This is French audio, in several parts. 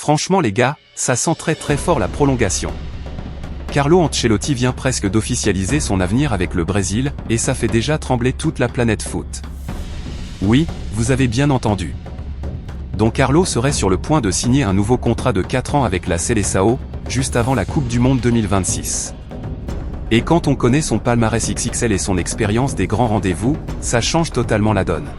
Franchement les gars, ça sent très fort la prolongation. Carlo Ancelotti vient presque d'officialiser son avenir avec le Brésil, et ça fait déjà trembler toute la planète foot. Oui, vous avez bien entendu. Donc Carlo serait sur le point de signer un nouveau contrat de 4 ans avec la Seleção, juste avant la Coupe du Monde 2026. Et quand on connaît son palmarès XXL et son expérience des grands rendez-vous, ça change totalement la donne.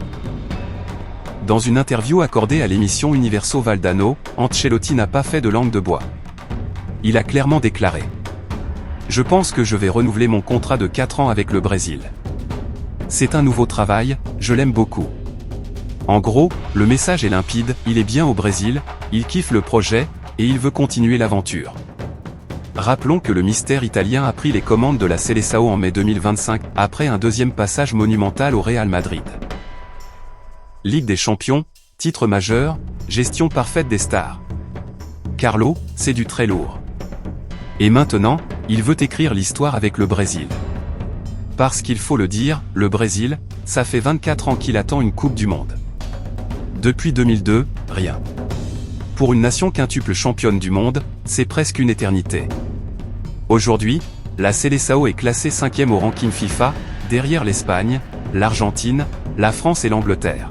Dans une interview accordée à l'émission Universo Valdano, Ancelotti n'a pas fait de langue de bois. Il a clairement déclaré: je pense que je vais renouveler mon contrat de 4 ans avec le Brésil. C'est un nouveau travail, je l'aime beaucoup. En gros, le message est limpide, il est bien au Brésil, il kiffe le projet, et il veut continuer l'aventure. Rappelons que le mystère italien a pris les commandes de la Seleção en mai 2025, après un deuxième passage monumental au Real Madrid. Ligue des Champions, titre majeur, gestion parfaite des stars. Carlo, c'est du très lourd. Et maintenant, il veut écrire l'histoire avec le Brésil. Parce qu'il faut le dire, le Brésil, ça fait 24 ans qu'il attend une Coupe du Monde. Depuis 2002, rien. Pour une nation quintuple championne du monde, c'est presque une éternité. Aujourd'hui, la Seleção est classée 5e au ranking FIFA, derrière l'Espagne, l'Argentine, la France et l'Angleterre.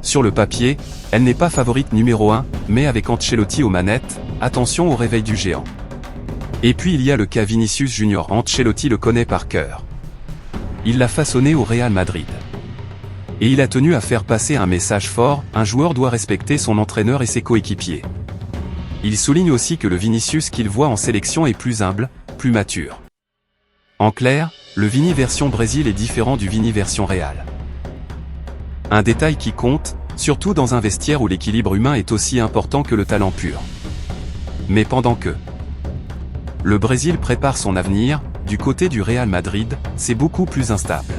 Sur le papier, elle n'est pas favorite numéro 1, mais avec Ancelotti aux manettes, attention au réveil du géant. Et puis il y a le cas Vinicius Junior, Ancelotti le connaît par cœur. Il l'a façonné au Real Madrid. Et il a tenu à faire passer un message fort, un joueur doit respecter son entraîneur et ses coéquipiers. Il souligne aussi que le Vinicius qu'il voit en sélection est plus humble, plus mature. En clair, le Vini version Brésil est différent du Vini version Real. Un détail qui compte, surtout dans un vestiaire où l'équilibre humain est aussi important que le talent pur. Mais pendant que le Brésil prépare son avenir, du côté du Real Madrid, c'est beaucoup plus instable.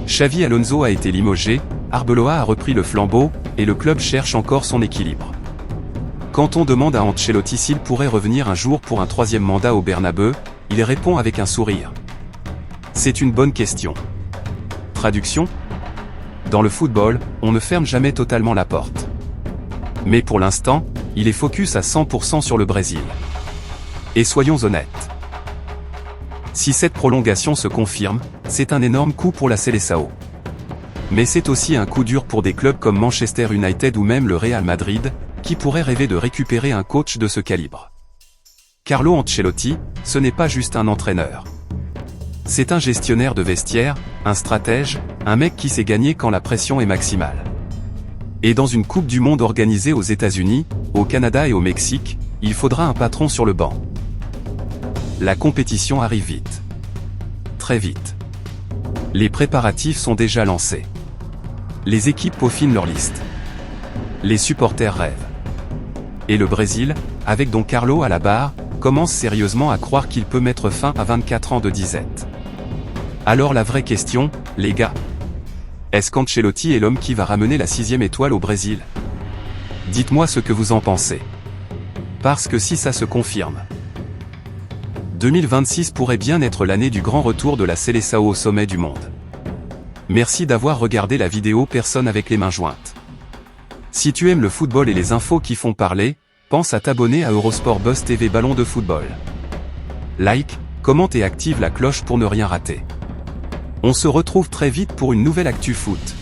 Xavi Alonso a été limogé, Arbeloa a repris le flambeau, et le club cherche encore son équilibre. Quand on demande à Ancelotti s'il pourrait revenir un jour pour un 3e mandat au Bernabeu, il répond avec un sourire. C'est une bonne question. Traduction ? Dans le football, on ne ferme jamais totalement la porte. Mais pour l'instant, il est focus à 100% sur le Brésil. Et soyons honnêtes. Si cette prolongation se confirme, c'est un énorme coup pour la Seleção. Mais c'est aussi un coup dur pour des clubs comme Manchester United ou même le Real Madrid, qui pourraient rêver de récupérer un coach de ce calibre. Carlo Ancelotti, ce n'est pas juste un entraîneur. C'est un gestionnaire de vestiaire, un stratège, un mec qui sait gagner quand la pression est maximale. Et dans une Coupe du Monde organisée aux États-Unis, au Canada et au Mexique, il faudra un patron sur le banc. La compétition arrive vite. Très vite. Les préparatifs sont déjà lancés. Les équipes peaufinent leur liste. Les supporters rêvent. Et le Brésil, avec Don Carlo à la barre, commence sérieusement à croire qu'il peut mettre fin à 24 ans de disette. Alors la vraie question, les gars. Est-ce qu'Ancelotti est l'homme qui va ramener la 6e étoile au Brésil? Dites-moi ce que vous en pensez. Parce que si ça se confirme, 2026 pourrait bien être l'année du grand retour de la Seleção au sommet du monde. Merci d'avoir regardé la vidéo Personne avec les mains jointes. Si tu aimes le football et les infos qui font parler, pense à t'abonner à Eurosport Buzz TV Ballon de football. Like, commente et active la cloche pour ne rien rater. On se retrouve très vite pour une nouvelle actu foot.